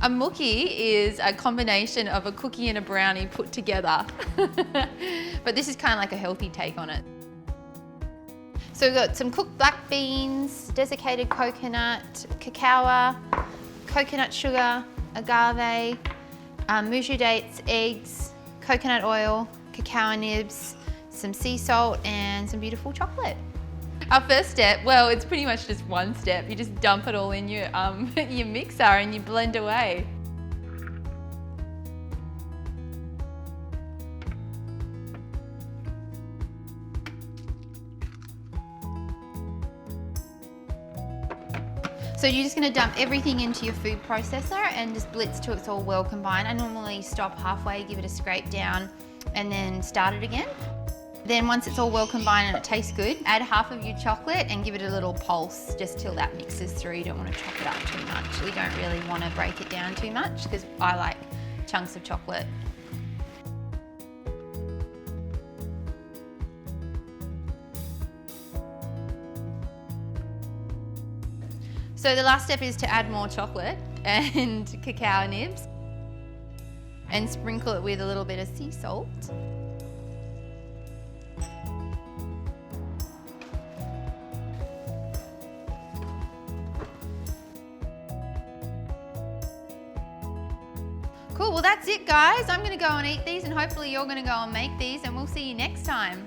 A Mookie is a combination of a cookie and a brownie put together. But this is kind of like a healthy take on it. So we've got some cooked black beans, desiccated coconut, cacao, coconut sugar, agave, muju dates, eggs, coconut oil, cacao nibs, some sea salt, and some beautiful chocolate. Our first step, well, it's pretty much just one step. You just dump it all in your, your mixer and you blend away. So you're just gonna dump everything into your food processor and just blitz till it's all well combined. I normally stop halfway, give it a scrape down, and then start it again. Then once it's all well combined and it tastes good, add half of your chocolate and give it a little pulse just till that mixes through. You don't want to chop it up too much. We don't really want to break it down too much because I like chunks of chocolate. So the last step is to add more chocolate and cacao nibs and sprinkle it with a little bit of sea salt. Cool, well that's it guys. I'm gonna go and eat these and hopefully you're gonna go and make these and we'll see you next time.